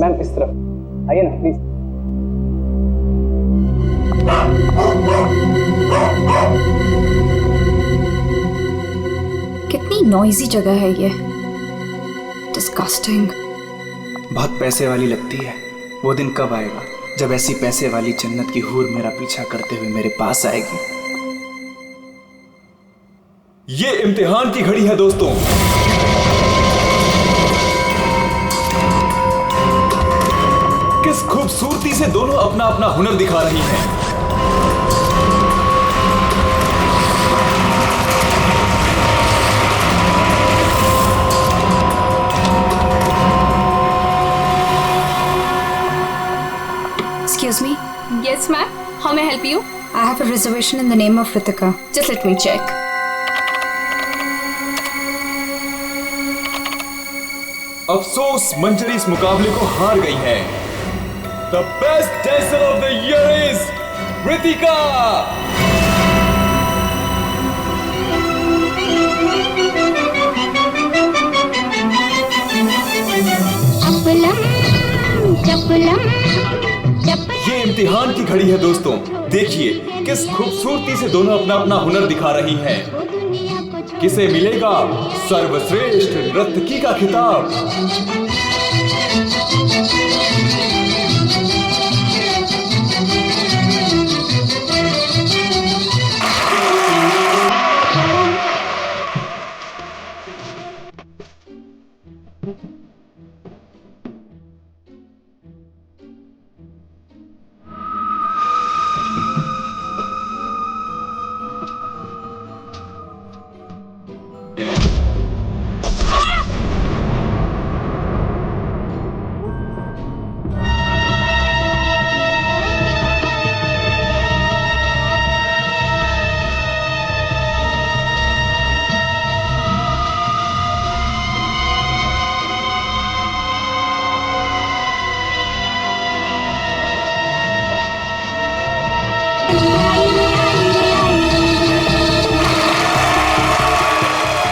Ma'am इस तरफ आइए ना प्लीज। कितनी नॉइजी जगह है ये, डिस्गस्टिंग। बहुत पैसे वाली लगती है। वो दिन कब आएगा जब ऐसी पैसे वाली जन्नत की हूर मेरा पीछा करते हुए मेरे पास आएगी। ये इम्तिहान की घड़ी है दोस्तों। किस खूबसूरती से दोनों अपना अपना हुनर दिखा रही हैं। Excuse me, Yes, ma'am. How may I help you? I have a reservation in the name of Ritika. Just let me check. अफसोस मंजरी इस मुकाबले को हार गई है। The best dancer of the year is Ritika. ये इम्तिहान की घड़ी है दोस्तों। देखिए किस खूबसूरती से दोनों अपना अपना हुनर दिखा रही हैं। किसे मिलेगा सर्वश्रेष्ठ नर्तकी का खिताब।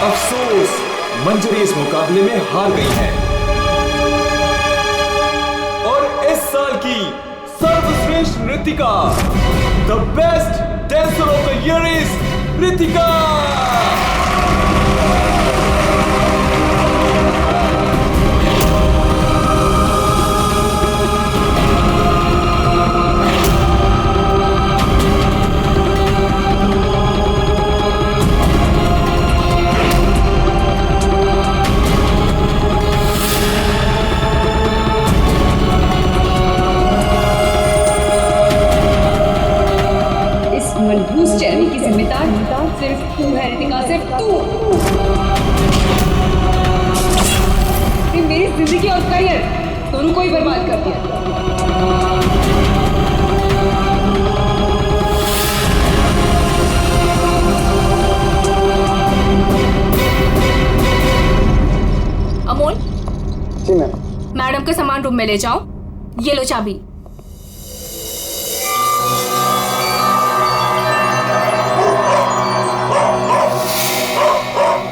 अफसोस मंजरी इस मुकाबले में हार गई है और इस साल की सर्वश्रेष्ठ नृतिका the best dancer of the year is Ritika. मनहूस चेहरे की जिम्मेदार सिर्फ तू है रितिका, सिर्फ तू। मेरी जिंदगी और करियर दोनों को ही बर्बाद कर दिया। अमोल, जी मैम। मैडम का सामान रूम में ले जाओ। ये लो चाबी।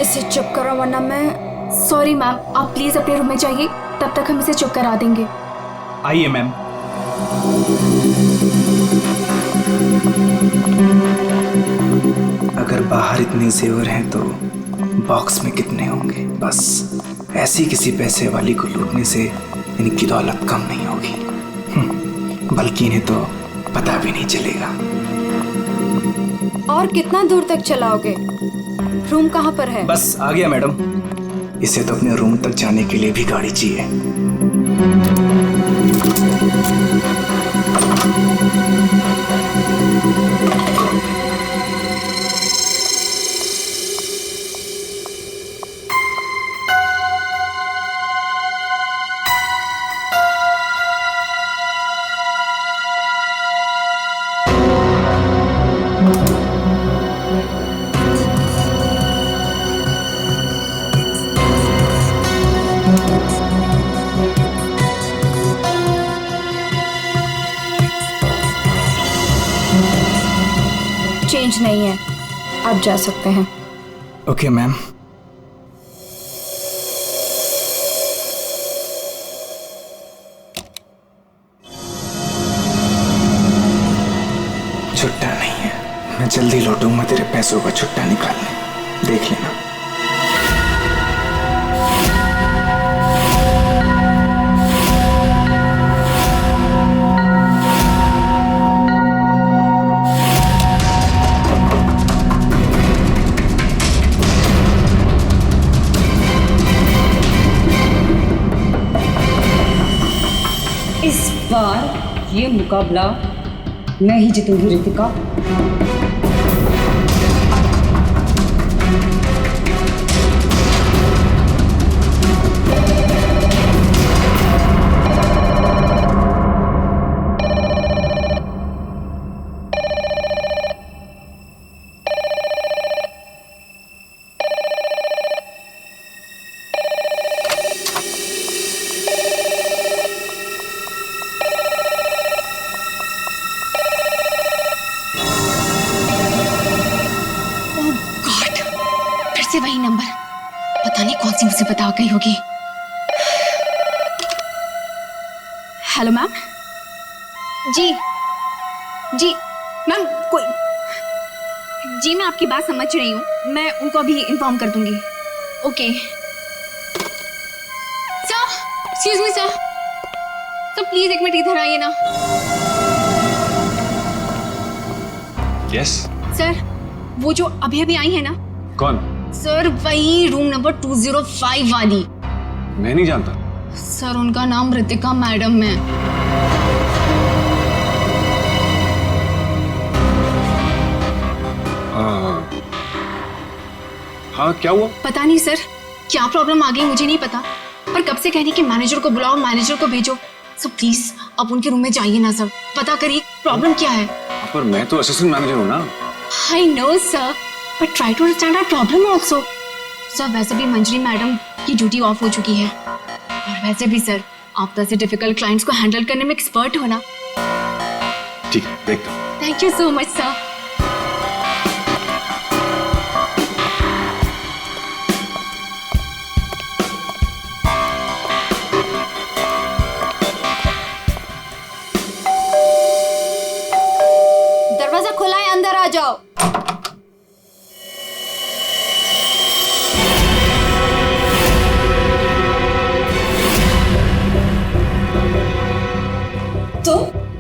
इसे चुप करो वरना मैं। सॉरी मैम, आप प्लीज अपने रूम में जाइए, तब तक हम इसे चुप करा देंगे। आइए मैम। अगर बाहर इतने जेवर हैं तो बॉक्स में कितने होंगे। बस ऐसी किसी पैसे वाली को लूटने से इनकी दौलत कम नहीं होगी, बल्कि इन्हें तो पता भी नहीं चलेगा। और कितना दूर तक चलाओगे? रूम कहाँ पर है? बस आ गया मैडम। इसे तो अपने रूम तक जाने के लिए भी गाड़ी चाहिए। चेंज नहीं है, आप जा सकते हैं। Okay ma'am. छुट्टा नहीं है, मैं जल्दी लौटूंगा तेरे पैसों का छुट्टा निकालने, देख लेना। इस बार ये मुकाबला मैं ही जीतूंगी रितिका। से वही नंबर, पता नहीं कौन सी मुझसे बता गई होगी। Hello ma'am. जी जी मैम, कोई जी, मैं आपकी बात समझ रही हूँ, मैं उनको अभी इन्फॉर्म कर दूंगी। Okay sir, excuse me sir, please एक मिनट इधर आइए ना। यस सर, वो जो अभी अभी आई है ना। कौन? सर वही रूम नंबर 205 वाली। मैं नहीं जानता सर, उनका नाम रितिका मैडम है। हाँ क्या हुआ? पता नहीं सर, क्या प्रॉब्लम आ गई मुझे नहीं पता, पर कब से कह रही कि मैनेजर को बुलाओ, मैनेजर को भेजो। सो प्लीज आप उनके रूम में जाइए ना सर, पता करिए प्रॉब्लम क्या है। पर मैं तो असिस्टेंट मैनेजर हूँ ना। I know sir, but try to understand our problem also. Sir वैसे भी मंजरी मैडम की ड्यूटी ऑफ हो चुकी है, और वैसे भी सर आप तो ऐसे डिफिकल्ट क्लाइंट्स को हैंडल करने में एक्सपर्ट हो ना। ठीक है, देखता हूँ। Thank you so much sir. दरवाजा खुला है, अंदर आ जाओ।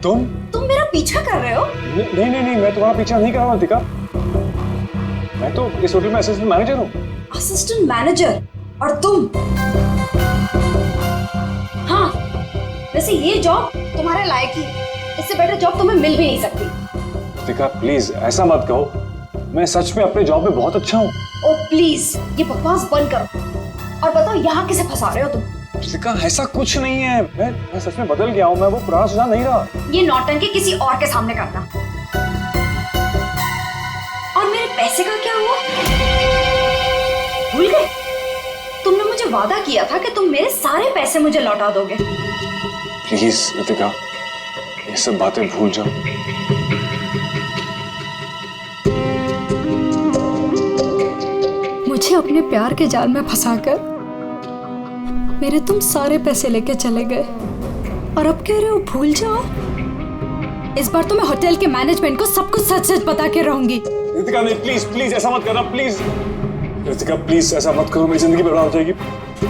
तुम मेरा पीछा कर रहे हो? नहीं नहीं नहीं, मैं तुम्हारा पीछा नहीं कर रहा हूँ रितिका। मैं तो इस होटल में असिस्टेंट मैनेजर हूँ। Assistant manager? और तुम? हाँ, वैसे ये जॉब तुम्हारे लायक ही, इससे बेटर जॉब तुम्हें मिल भी नहीं सकती। रितिका प्लीज ऐसा मत कहो, मैं सच में अपने जॉब में बहुत अच्छा हूँ। ओ प्लीज ये बकवास बंद करो और बताओ यहाँ किसे फंसा रहे हो तुम? रितिका ऐसा कुछ नहीं है, मैं सच में बदल गया हूँ, मैं वो पुराना सुझाव नहीं रहा। ये नौटंकी किसी और के सामने करना। और मेरे पैसे का क्या हुआ? भूल गए? तुमने मुझे वादा किया था कि तुम मेरे सारे पैसे मुझे लौटा दोगे। प्लीज रितिका ये सब बातें भूल जाओ। मुझे अपने प्यार के जाल में फंसाकर मेरे तुम सारे पैसे लेके चले गए, और अब कह रहे हो भूल जाओ। इस बार तो मैं होटल के मैनेजमेंट को सब कुछ सच सच बता के रहूंगी। रितिका नहीं, प्लीज प्लीज ऐसा मत करना, प्लीज रितिका प्लीज ऐसा मत करो, मेरी जिंदगी बर्बाद हो जाएगी।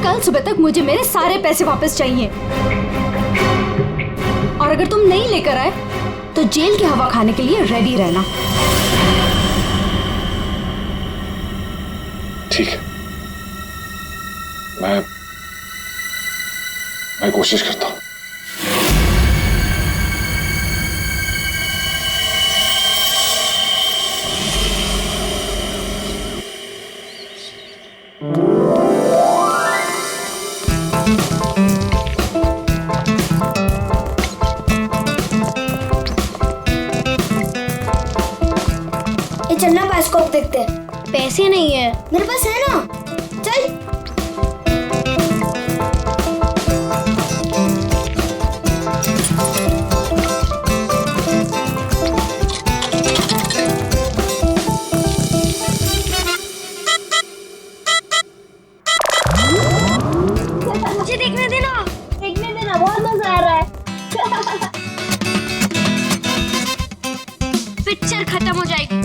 कल सुबह तक मुझे मेरे सारे पैसे वापस चाहिए, और अगर तुम नहीं लेकर आए तो जेल की हवा खाने के लिए रेडी रहना। ठीक है, मैं कोशिश करता हूँ। ये चलना बायोस्कोप देखते हैं। पैसे नहीं है मेरे पास, है ना? चल। मुझे देखने देना, बहुत मजा आ रहा है। फिर पिक्चर खत्म हो जाएगी।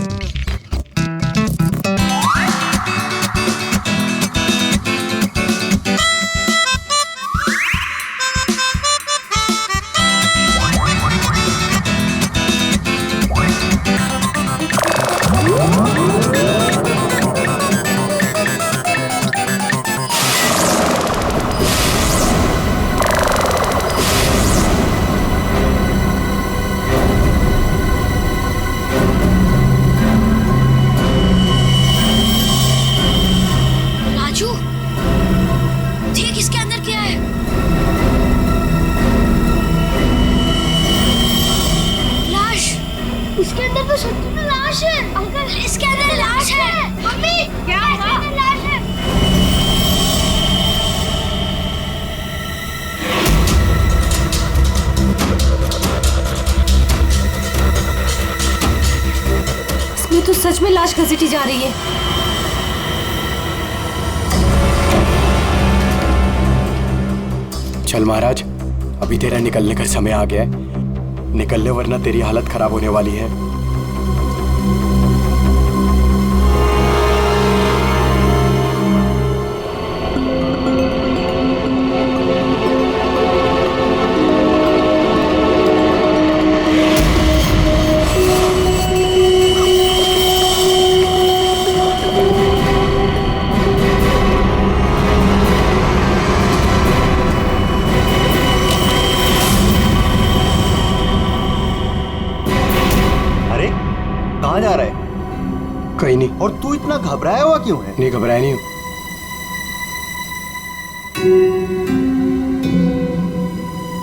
इसके अंदर तो सच्ची में लाश है। अंकल इसके अंदर लाश है। मम्मी क्या हुआ? लाश है। इसमें तो सच में लाश घसीटी जा रही है। चल महाराज, अभी तेरा निकलने का समय आ गया है। निकल ले वरना तेरी हालत खराब होने वाली है। कहाँ जा रहा है? कहीं नहीं। और तू इतना घबराया हुआ क्यों है? नहीं, घबराया नहीं हूँ।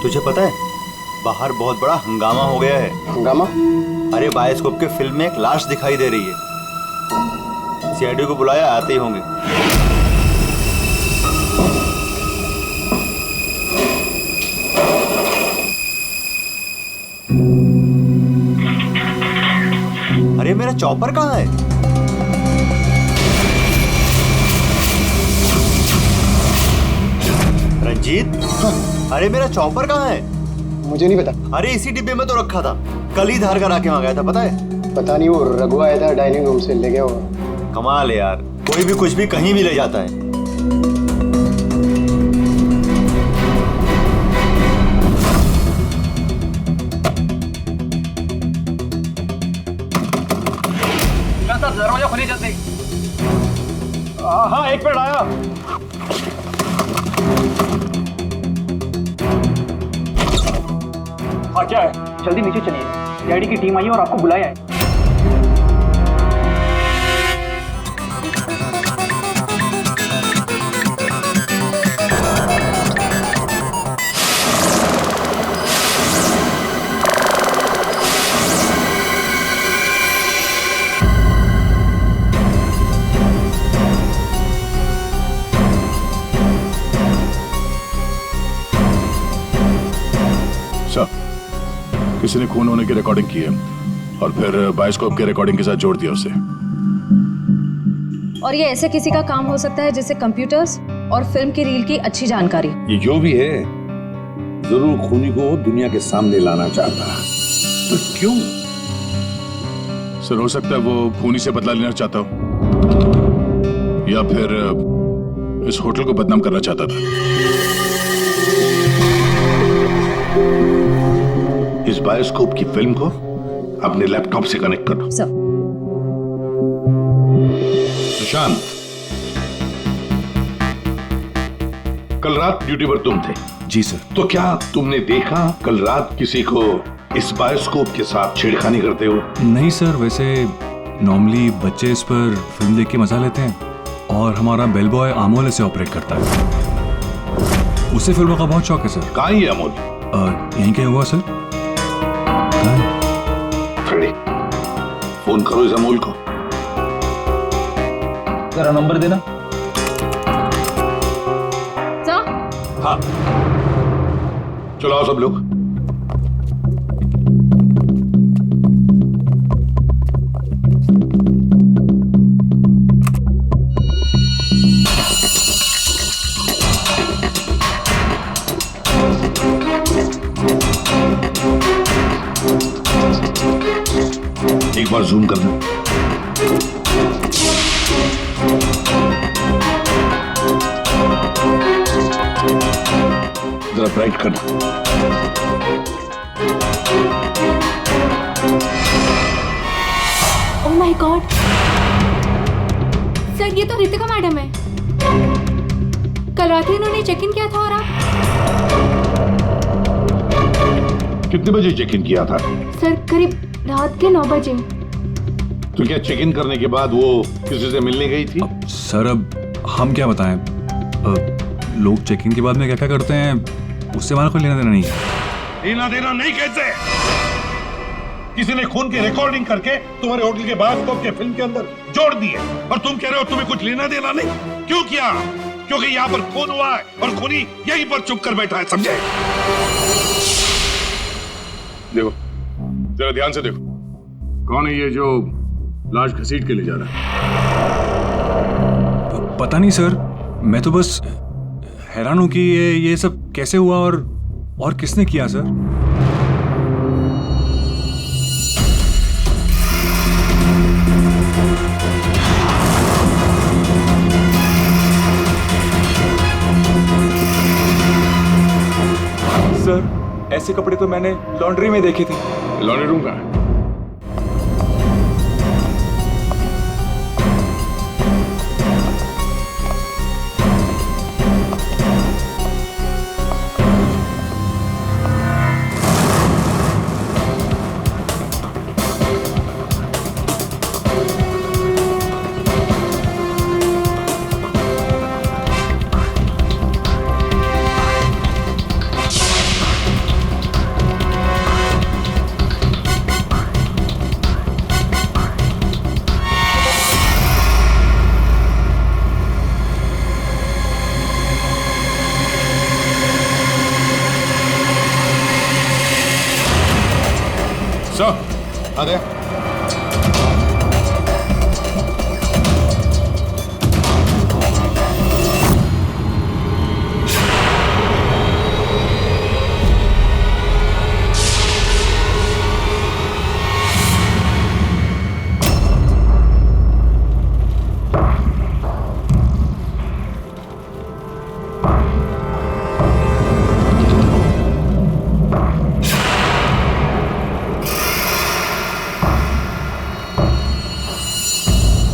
तुझे पता है बाहर बहुत बड़ा हंगामा हो गया है। हंगामा? अरे बायोस्कोप के फिल्म में एक लाश दिखाई दे रही है। सीआईडी को बुलाया, आते ही होंगे। अरे मेरा चॉपर कहाँ है? रंजीत, अरे मेरा चॉपर कहाँ है? मुझे नहीं पता। अरे इसी डिब्बे में तो रखा था, कल ही धार करा के मंगाया था, पता है? पता नहीं, वो रघु आया था डाइनिंग रूम से, ले गया होगा। कमाल है यार, कोई भी कुछ भी कहीं भी ले जाता है। दरवाजा खोलिए जल्दी। हाँ, एक मिनट आया। हाँ क्या है? जल्दी नीचे चलिए, सीआईडी की टीम आई है और आपको बुलाया है। किसी ने खून होने की रिकॉर्डिंग की है और फिर बायोस्कोप के रिकॉर्डिंग के साथ जोड़ दिया उसे। और ये ऐसे किसी का काम हो सकता है जिसे कंप्यूटर्स और फिल्म की रील की अच्छी जानकारी। ये जो भी है जरूर खूनी को दुनिया के सामने लाना चाहता है। तो क्यों? सर, हो सकता है वो खूनी से बदला लेना चाहता हो या फिर इस होटल को बदनाम करना चाहता था। इस बायोस्कोप की फिल्म को अपने लैपटॉप से कनेक्ट करो। सर। सुशांत, कल रात ड्यूटी पर तुम थे? जी सर। तो क्या तुमने देखा कल रात किसी को इस बायोस्कोप के साथ छेड़खानी करते हो? नहीं सर, वैसे नॉर्मली बच्चे इस पर फिल्म देख के मजा लेते हैं और हमारा बेल बॉय अमोल इसे ऑपरेट करता है। उसे फिल्मों का बहुत शौक है सर। कहाँ है अमोल? यहीं कहीं हुआ सर। फ्रेडी, फोन करो इस अमोल को। जरा नंबर देना। सर? हाँ, चलो आओ सब लोग। एक बार जूम करना। जरा ब्राइट करना। ओह माय गॉड सर, ये तो रितिका मैडम है। कल रात ही इन्होंने चेक इन किया था। और आप कितने बजे चेक इन किया था? सर करीब रात के 9 बजे। तो क्या चेक इन करने के बाद वो किसी से मिलने गई थी? सर अब हम क्या बताएं, लोग चेक इन के बाद में क्या क्या करते हैं उससे हमारा कोई लेना देना नहीं है। लेना देना नहीं कैसे? किसी ने खून की रिकॉर्डिंग करके तुम्हारे होटल के बायोस्कोप के फिल्म के अंदर जोड़ दिए और तुम कह रहे हो तुम्हें कुछ लेना देना नहीं? क्यों किया? क्योंकि यहाँ पर खून हुआ है और खूनी यहीं पर चुप कर बैठा है, समझे? देखो, जरा ध्यान से देखो, कौन है ये जो लाश घसीट के ले जा रहा है? पता नहीं सर, मैं तो बस हैरान हूं कि ये सब कैसे हुआ और किसने किया सर। सर ऐसे कपड़े तो मैंने लॉन्ड्री में देखे थे। लॉन्ड्री रूम का है? आ गया।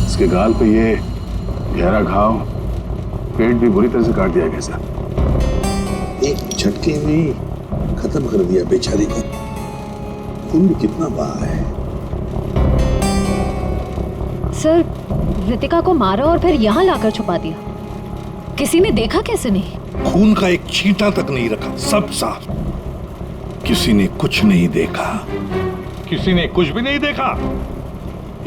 इसके गाल पे ये गहरा घाव, पेट भी बुरी तरह से काट दिया गया सर। एक झटके में खत्म कर दिया बेचारी को। खून भी कितना बहा है। सर, रितिका को मारा और फिर यहाँ लाकर छुपा दिया। किसी ने देखा कैसे नहीं? खून का एक छींटा तक नहीं रखा, सब साफ। किसी ने कुछ नहीं देखा। किसी ने कुछ भी नहीं देखा।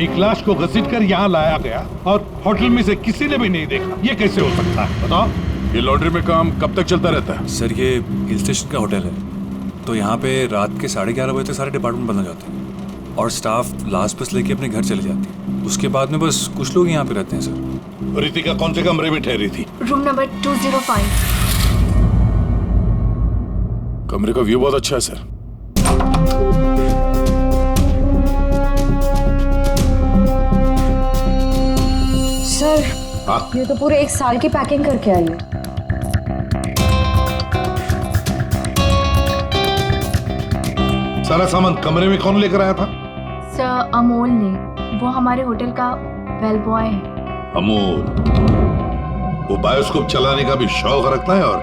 एक लाश को घसीटकर यहाँ लाया गया और होटल में से किसी ने भी नहीं देखा। ये कैसे हो सकता है बताओ? ये लॉन्ड्री में काम कब तक चलता रहता है? सर ये हिल स्टेशन का होटल है, तो यहाँ पे रात के 11:30 बजे तक सारे डिपार्टमेंट बंद हो जाते हैं और स्टाफ लास्ट बस लेके अपने घर चले जाती है। उसके बाद में बस कुछ लोग यहाँ पे रहते हैं सर। रितिका कौन से कमरे में ठहरी थी? Room number 205। कमरे का व्यू बहुत अच्छा है सर। सर, ये तो पूरे 1 साल की पैकिंग करके आई है। सारा सामान कमरे में कौन लेकर आया था? सर अमोल ने, वो हमारे होटल का बेल बॉय है। अमोल, वो बायोस्कोप चलाने का भी शौक रखता है और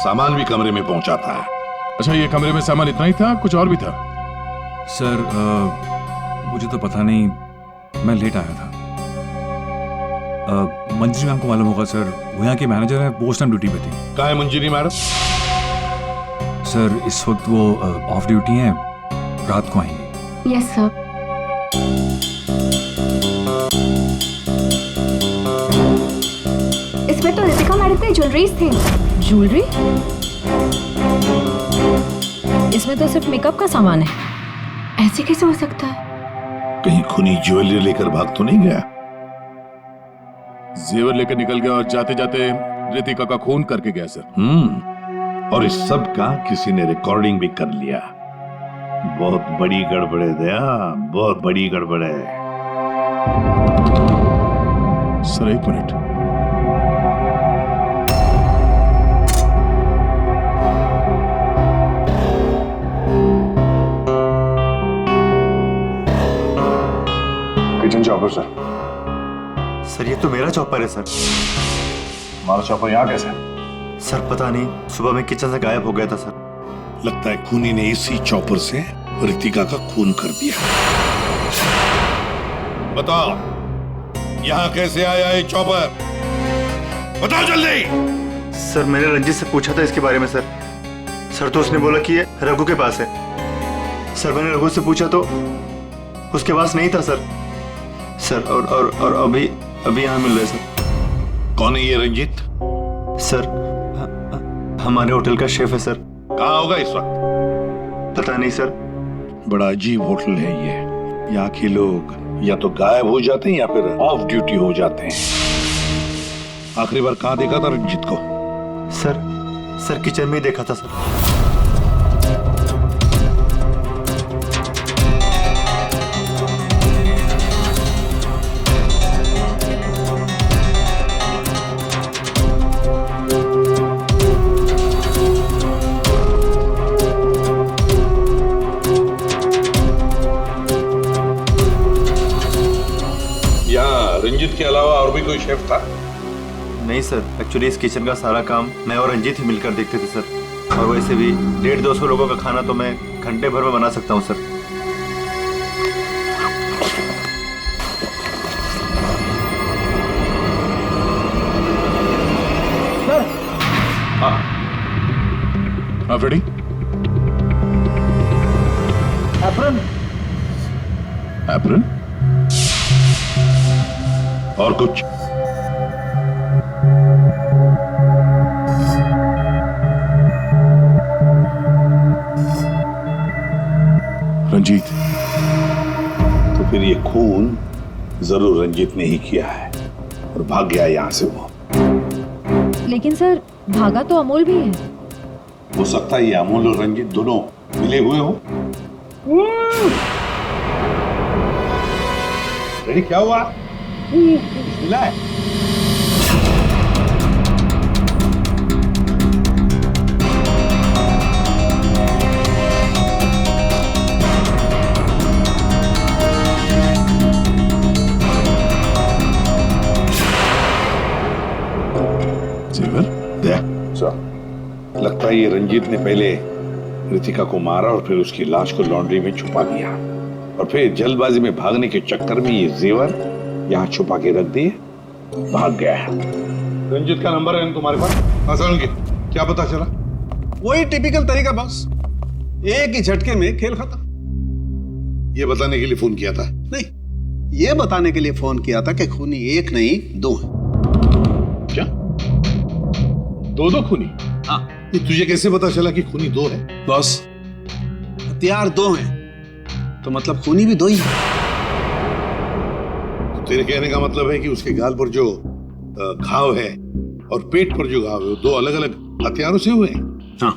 सामान भी कमरे में पहुंचाता है। अच्छा, ये कमरे में सामान इतना ही था, कुछ और भी था? सर मुझे तो पता नहीं, मैं लेट आया था। मंजरी मैम को मालूम होगा सर, वो यहाँ की मैनेजर है, वो उस टाइम ड्यूटी पे थी। कहाँ है मंजरी मैडम? सर इस वक्त वो ऑफ ड्यूटी हैं, रात को आएंगी। Yes sir. इसमें तो रितिका मैडम की ज्वेलरीज थी। ज्वेलरी? इसमें तो सिर्फ मेकअप का सामान है। ऐसे कैसे हो सकता है? कहीं खूनी ज्वेलरी लेकर भाग तो नहीं गया? जेवर लेकर निकल गया और जाते जाते रितिका का खून करके गया सर। और इस सब का किसी ने रिकॉर्डिंग भी कर लिया। बहुत बड़ी गड़बड़ है दया, बहुत बड़ी गड़बड़ है। सर एक minute. Kitchen chopper sir. Sir ये तो मेरा चॉपर है सर। हमारा चॉपर यहाँ कैसे? सर पता नहीं, सुबह में किचन से गायब हो गया था सर। लगता है खूनी ने इसी चॉपर से रितिका का खून कर दिया। बताओ यहाँ कैसे आया ये चॉपर? बताओ जल्दी। सर मैंने रंजीत से पूछा था इसके बारे में सर। सर तो उसने बोला कि ये रघु के पास है। सर मैंने रघु से पूछा तो उसके पास नहीं था सर। सर और अभी यहाँ मिल रहे सर। कौन है ये रंजीत? सर हमारे होटल का शेफ है सर। कहाँ होगा इस वक्त? पता नहीं सर। बड़ा अजीब होटल है ये। यहाँ के लोग या तो गायब हो जाते हैं या फिर ऑफ ड्यूटी हो जाते हैं। आखिरी बार कहाँ देखा था रंजीत को? सर किचन में ही देखा था सर। रंजीत के अलावा और भी कोई शेफ था? नहीं सर, एक्चुअली इस किचन का सारा काम मैं और रंजीत ही मिलकर देखते थे सर। और वैसे भी 150-200 लोगों का खाना तो मैं घंटे भर में बना सकता हूँ सर। हाँ फ्रेडी। एप्रन और कुछ? रंजीत। तो फिर ये खून जरूर रंजीत ने ही किया है और भाग गया यहां से वो। लेकिन सर भागा तो अमोल भी है। हो सकता है ये अमोल और रंजीत दोनों मिले हुए हो। रेडी? क्या हुआ? मिला है? लगता है ये रंजीत ने पहले रितिका को मारा और फिर उसकी लाश को लॉन्ड्री में छुपा दिया और फिर जल्दबाजी में भागने के चक्कर में ये जेवर यहाँ छुपा के रख दिए, भाग गया है। रंजीत का नंबर है तुम्हारे पास? आसान की क्या पता चला? वही टिपिकल तरीका बॉस, एक ही झटके में खेल खत्म। ये बताने के लिए फोन किया था? नहीं, ये बताने के लिए फोन किया था कि खूनी एक नहीं दो है। क्या? दो खूनी? हाँ। ये तुझे कैसे पता चला कि खूनी दो है? बॉस हथियार दो हैं तो मतलब खूनी भी दो ही है। तो तेरे कहने का मतलब है कि उसके गाल पर जो घाव है और पेट पर जो घाव है दो अलग अलग हथियारों से हुए हैं? हाँ।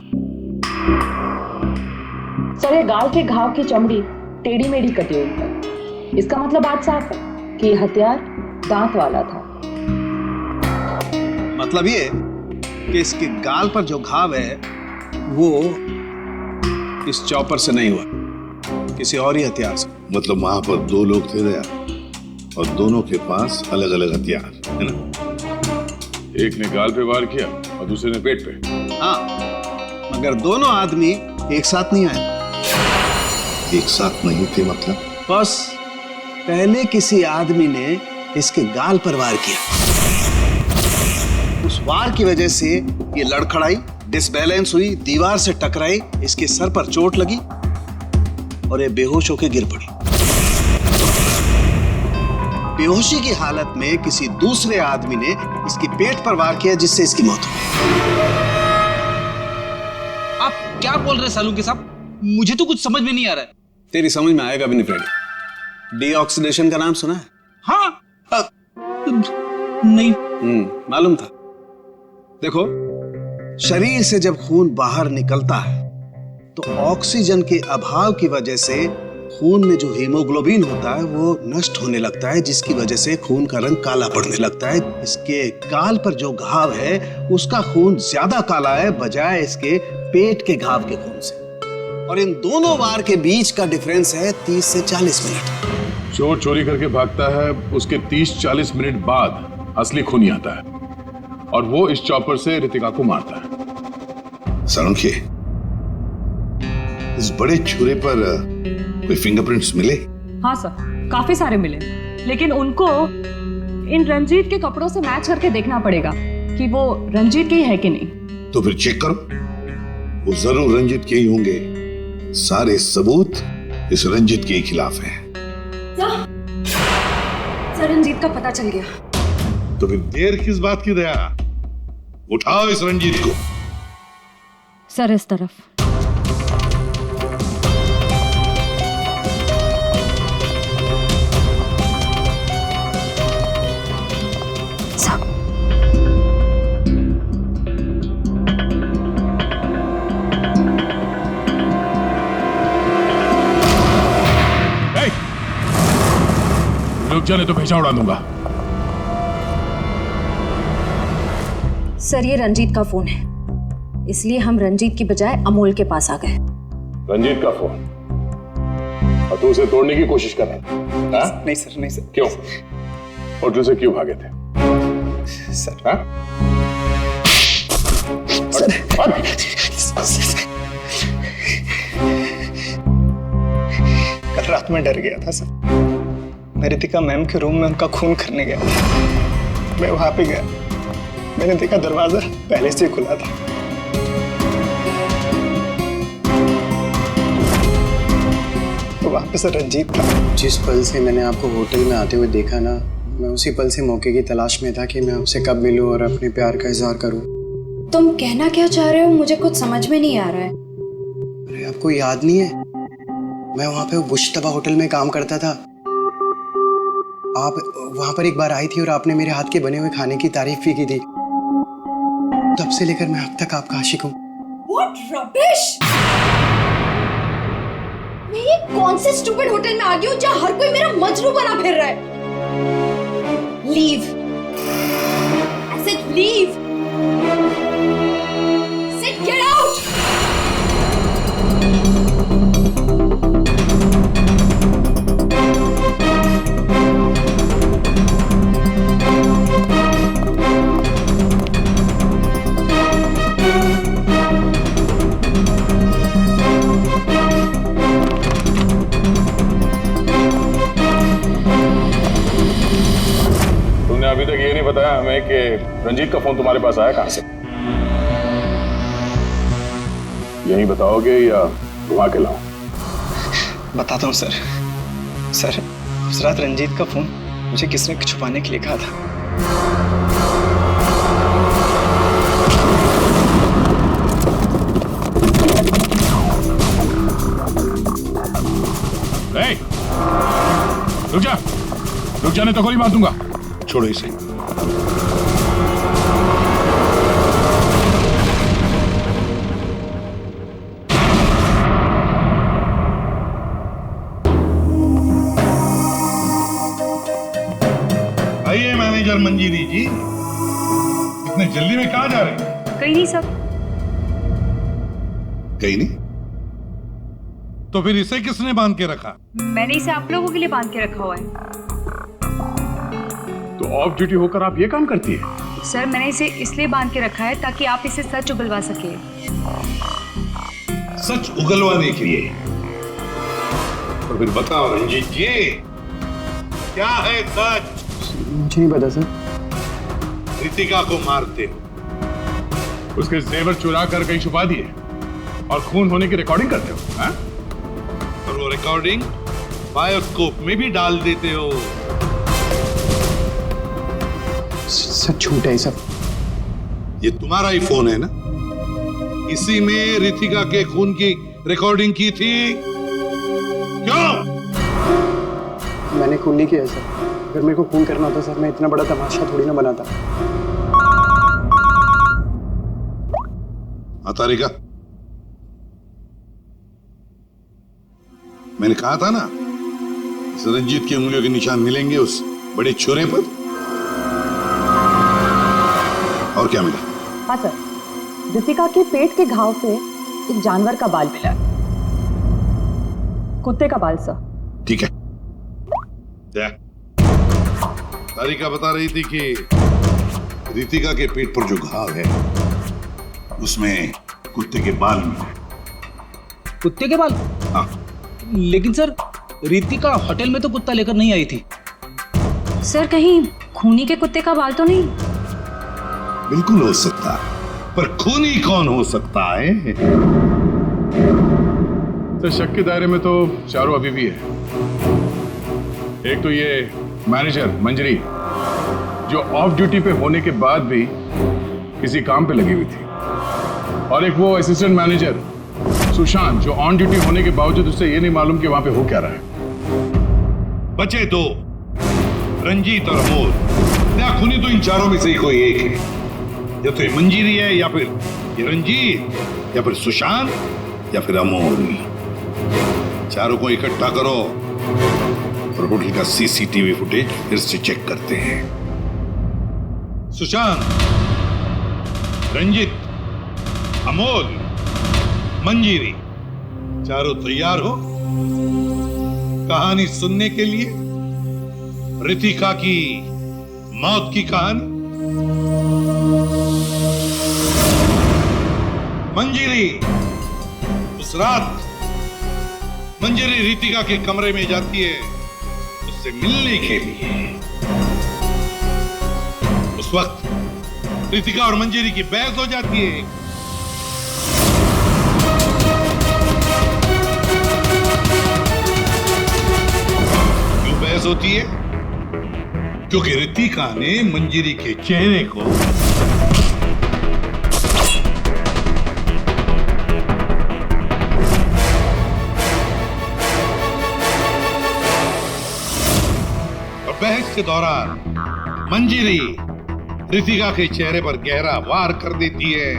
सर ये गाल के घाव की चमड़ी टेढ़ी मेढ़ी कटी हुई है। इसका मतलब बात साफ है कि ये हथियार दांत वाला था। मतलब ये कि इसके गाल पर जो घाव है वो इस चॉपर से नहीं हुआ, किसी और ही हथियार से। मतलब वहां पर दो लोग थे दया और दोनों के पास अलग अलग हथियार है ना? एक ने गाल पे वार किया और दूसरे ने पेट पे। हाँ, मगर दोनों आदमी एक साथ नहीं आए। एक साथ नहीं थे मतलब? बस पहले किसी आदमी ने इसके गाल पर वार किया, उस वार की वजह से ये लड़खड़ाई, डिसबैलेंस हुई, दीवार से टकराई, इसके सर पर चोट लगी और ये बेहोश होकर गिर पड़ी। बेहोशी की हालत में किसी दूसरे आदमी ने इसके पेट पर वार किया जिससे इसकी मौत हुई। आप क्या बोल रहे हैं सालूके साहब? मुझे तो कुछ समझ में नहीं आ रहा है। तेरी समझ में आएगा भी नहीं फ्रेडी। डीऑक्सीडेशन का नाम सुना है? हाँ। नहीं। मालूम था। देखो, शरीर से जब खून बाहर निकलता है तो ऑक्सीजन के अभाव की वजह से खून में जो हीमोग्लोबिन होता है वो नष्ट होने लगता है, जिसकी वजह से खून का रंग काला पड़ने लगता है। इसके गाल पर जो घाव है उसका खून ज्यादा काला है बजाय इसके पेट के घाव के खून से। और इन दोनों वार के बीच का डिफरेंस है 30 से 40 मिनट। चोर चोरी करके भागता है, उसके 30-40 मिनट बाद असली खूनी आता है और वो इस चॉपर से रितिका को मारता है। सालुंखे, इस बड़े छुरे पर कोई फिंगरप्रिंट्स मिले? हाँ सर, काफी सारे मिले, लेकिन उनको इन रंजीत के कपड़ों से मैच करके देखना पड़ेगा कि वो रंजीत के ही है कि नहीं। तो फिर चेक करो, वो जरूर रंजीत के ही होंगे। सारे सबूत इस रंजीत के खिलाफ हैं। सर रंजीत का पता चल गया। तो फिर देर किस बात की दया? उठाओ इस रंजीत को। सर इस तरफ। रुक जाने तो भेजा उड़ा दूंगा। सर ये रंजीत का फोन है, इसलिए हम रंजीत की बजाय अमोल के पास आ गए। रंजीत का फोन? और तू उसे तोड़ने की कोशिश कर रहा था? नहीं सर, नहीं सर। क्यों? होटल से क्यों भागे थे? सर कल रात में डर गया था सर। मैं रितिका मैम के रूम में उनका खून करने गया। मैं वहां पे गया, मैंने देखा दरवाजा पहले से खुला था। तो वहां पे सर रंजीत था। जिस पल से मैंने आपको होटल में आते हुए देखा ना, मैं उसी पल से मौके की तलाश में था कि मैं आपसे कब मिलूं और अपने प्यार का इजहार करूं। तुम कहना क्या चाह रहे हो? मुझे कुछ समझ में नहीं आ रहा है। अरे आपको याद नहीं है, मैं वहां पे बुश्तबा होटल में काम करता था। आप वहां पर एक बार आई थी और आपने मेरे हाथ के बने हुए खाने की तारीफ भी की थी। तब से लेकर मैं अब तक आपका आशिक हूँ। What rubbish! मैं ये कौन से स्टूपिड होटल में आ गई हूँ जहाँ हर कोई मेरा मजनू बना फिर रहा है? Leave! I said leave! I said get out! अभी तक ये नहीं बताया हमें कि रंजीत का फोन तुम्हारे पास आया कहां से? यही बताओगे या घुमा के लाऊं? बताता हूँ सर। सर उस रात रंजीत का फोन मुझे किसने छुपाने के लिए कहा था। रुक जाने तो गोली मार दूंगा। छोड़ो इसे। आइए मैनेजर मंजीरी जी, इतने जल्दी में कहाँ जा रहे हैं? कहीं नहीं सर। कहीं नहीं? तो फिर इसे किसने बांध के रखा? मैंने इसे आप लोगों के लिए बांध के रखा हुआ है। तो ऑफ ड्यूटी होकर आप ये काम करती है? सर मैंने इसे इसलिए बांध के रखा है ताकि आप इसे सच उगलवा सके। सच उगलवाने के लिए? तो फिर बताओ रंजीत जी, क्या है सच? मुझे नहीं पता सर। रितिका को मारते हो, उसके जेवर चुरा कर कहीं छुपा दिए और खून होने की रिकॉर्डिंग करते हो, हाँ? और वो रिकॉर्डिंग बायोस्कोप में भी डाल देते हो। सब झूठ है सब। ये तुम्हारा ही फोन है ना? इसी में रितिका के खून की रिकॉर्डिंग की थी। क्यों? मैंने खून नहीं किया सर। अगर मेरे को खून करना होता सर, मैं इतना बड़ा तमाशा थोड़ी ना बनाता। हाँ तारिका, मैंने कहा था ना, इस रंजीत की उंगलियों के निशान मिलेंगे उस बड़े छोरे पर। और क्या मिला? हाँ सर, रितिका के पेट के घाव पे एक जानवर का बाल मिला है। कुत्ते का बाल सर। ठीक है। क्या तारिका बता रही थी कि रितिका के पेट पर जो घाव है उसमें कुत्ते के बाल मिले। कुत्ते के बाल? हाँ। लेकिन सर, रितिका होटल में तो कुत्ता लेकर नहीं आई थी। सर कहीं खूनी के कुत्ते का बाल तो नहीं? बिल्कुल हो सकता है, पर खूनी कौन हो सकता है? तो शक के दायरे में तो चारों अभी भी है। एक तो ये मैनेजर मंजरी, जो ऑफ ड्यूटी पे होने के बाद भी किसी काम पे लगी हुई थी, और एक वो असिस्टेंट मैनेजर सुशांत, जो ऑन ड्यूटी होने के बावजूद उसे ये नहीं मालूम कि वहां पे हो क्या रहा है। बचे दो, रंजीत और अमोल। क्या खूनी तो इन चारों में से ही कोई एक है। या तो ये मंजीरी है, या फिर ये रंजीत, या फिर सुशांत, या फिर अमोल। चारों को इकट्ठा करो और होटल का सीसीटीवी फुटेज फिर से चेक करते हैं। सुशांत, रंजीत, अमोल, मंजीरी, चारों तैयार हो कहानी सुनने के लिए? रितिका की मौत की कहानी। मंजीरी, उस रात मंजीरी रितिका के कमरे में जाती है उससे मिलने के लिए। उस वक्त रितिका और मंजीरी की बहस हो जाती है। क्यों बहस होती है? क्योंकि रितिका ने मंजीरी के चेहरे को बहस के दौरान मंजीरी रितिका के चेहरे पर गहरा वार कर देती है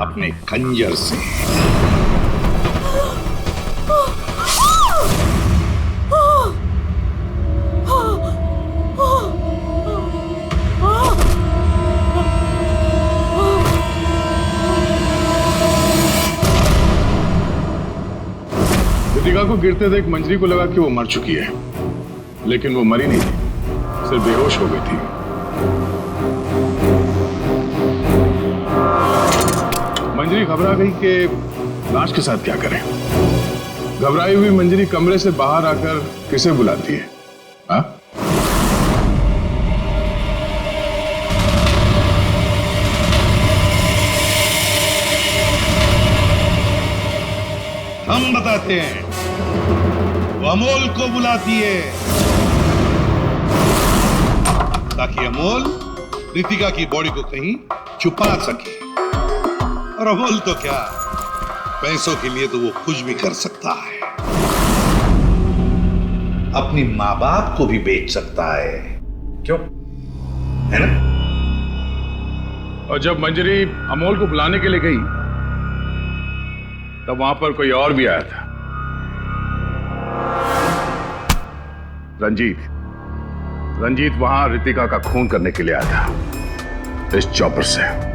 अपने खंजर से। रितिका को गिरते देख मंजरी को लगा कि वो मर चुकी है, लेकिन वो मरी नहीं थी, सिर्फ बेहोश हो गई थी। मंजरी घबरा गई कि लाश के साथ क्या करें। घबराई हुई मंजरी कमरे से बाहर आकर किसे बुलाती है? हाँ? हम बताते हैं। वो अमोल को बुलाती है ताकि अमोल रितिका की बॉडी को कहीं छुपा सके। और अमोल तो क्या, पैसों के लिए तो वो कुछ भी कर सकता है। अपनी माँ बाप को भी बेच सकता है। क्यों? है ना? और जब मंजरी अमोल को बुलाने के लिए गई तब वहां पर कोई और भी आया था। रंजीत वहां रितिका का खून करने के लिए आया था इस चॉपर से।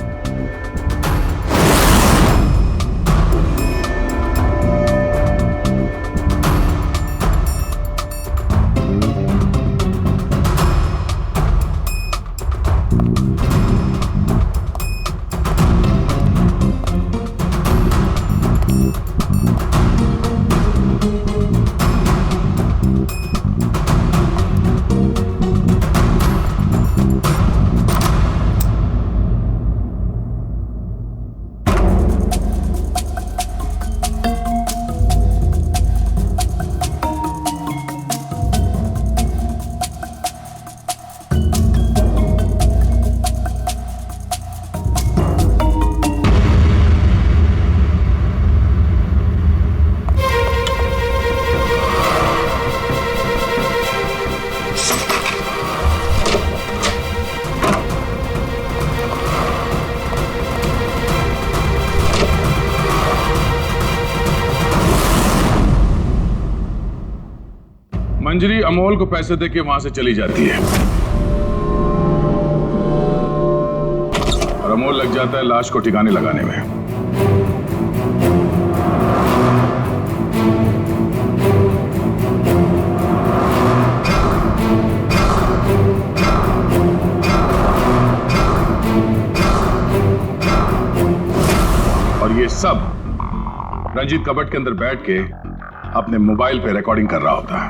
मंजरी अमोल को पैसे देके वहां से चली जाती है और अमोल लग जाता है लाश को ठिकाने लगाने में। और ये सब रंजीत कबट के अंदर बैठ के अपने मोबाइल पे रिकॉर्डिंग कर रहा होता है।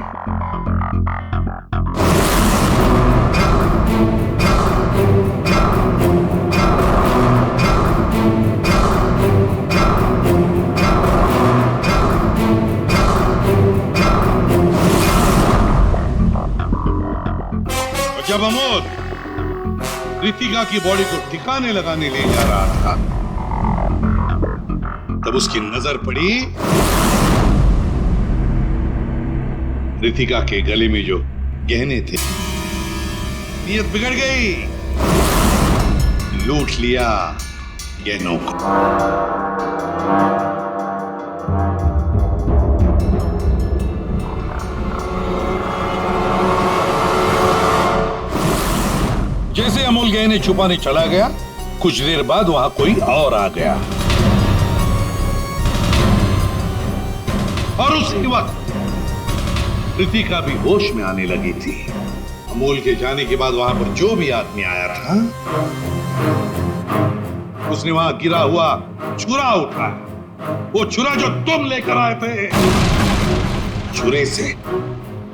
जब अमोल रितिका की बॉडी को ठिकाने लगाने ले जा रहा था, तब उसकी नजर पड़ी रितिका के गले में जो गहने थे। नीयत बिगड़ गई, लूट लिया गहनों को। जैसे अमोल गहने छुपाने चला गया, कुछ देर बाद वहां कोई और आ गया और उसी वक्त रितिका भी होश में आने लगी थी। अमोल के जाने के बाद वहां पर जो भी आदमी आया था, उसने वहां गिरा हुआ छुरा उठाया। वो छुरा जो तुम लेकर आए थे, छुरे से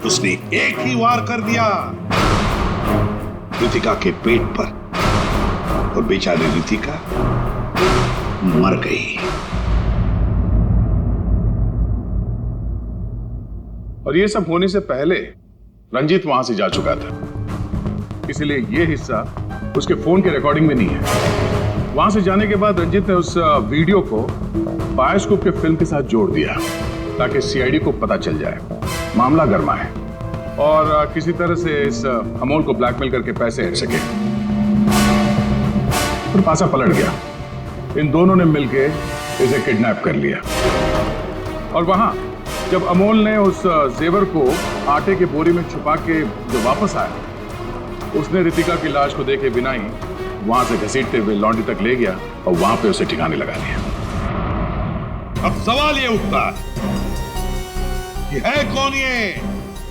उसने एक ही वार कर दिया रितिका के पेट पर, और बेचारी रितिका मर गई। और ये सब होने से पहले रंजीत वहां से जा चुका था, इसलिए ये हिस्सा उसके फोन के रिकॉर्डिंग में नहीं है। वहां से जाने के बाद रंजीत ने उस वीडियो को बायोस्कोप के फिल्म के साथ जोड़ दिया ताकि सीआईडी को पता चल जाए, मामला गर्मा है और किसी तरह से इस अमोल को ब्लैकमेल करके पैसे हट सके। फिर पासा पलट गया, इन दोनों ने मिलकर इसे किडनैप कर लिया। और वहां जब अमोल ने उस जेवर को आटे के बोरी में छुपा के जो वापस आया, उसने रितिका की लाश को देखे बिना ही वहां से घसीटते हुए लॉन्ड्री तक ले गया और वहां पे उसे ठिकाने लगा लिया। अब सवाल ये उठता कि है कौन ये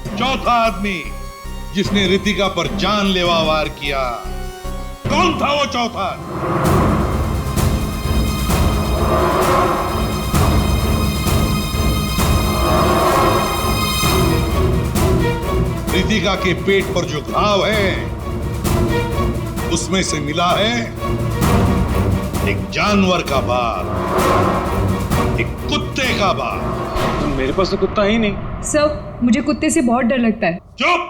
चौथा आदमी जिसने रितिका पर जानलेवा वार किया? कौन था वो चौथा? रितिका के पेट पर जो घाव है, उसमें से मिला है एक जानवर का बाल, एक कुत्ते का बाल। मेरे पास तो कुत्ता ही नहीं। सर, मुझे कुत्ते से बहुत डर लगता है। चुप!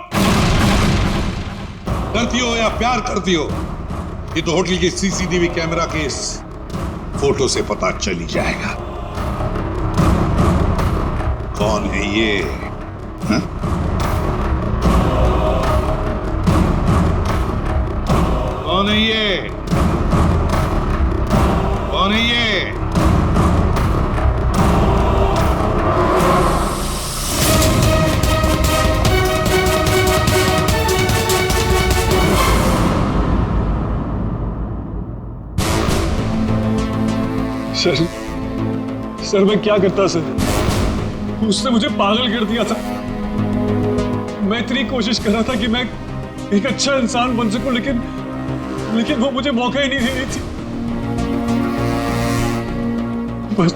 डरती हो या प्यार करती हो, ये तो होटल के सीसीटीवी कैमरा के इस फोटो से पता चल ही जाएगा कौन है ये। हा? कौन है ये? कौन है ये? सर मैं क्या करता सर? उसने मुझे पागल कर दिया था। मैं इतनी कोशिश कर रहा था कि मैं एक अच्छा इंसान बन सकूं, लेकिन वो मुझे मौका ही नहीं दे रही थी। बस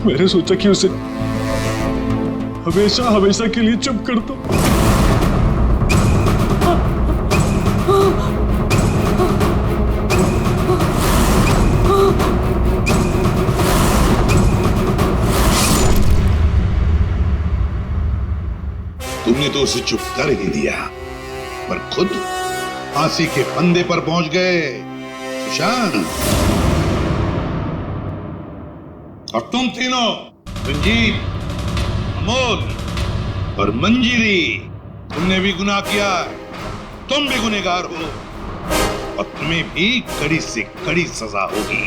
मैंने सोचा कि उसे हमेशा हमेशा के लिए चुप कर दो। तुमने तो उसे चुप कर ही दिया, पर खुद फांसी के फंदे पर पहुंच गए सुशांत। और तुम तीनों, रंजीत, अमोल और मंजिरी, तुमने भी गुनाह किया है। तुम भी गुनहगार हो और तुम्हें भी कड़ी से कड़ी सजा होगी।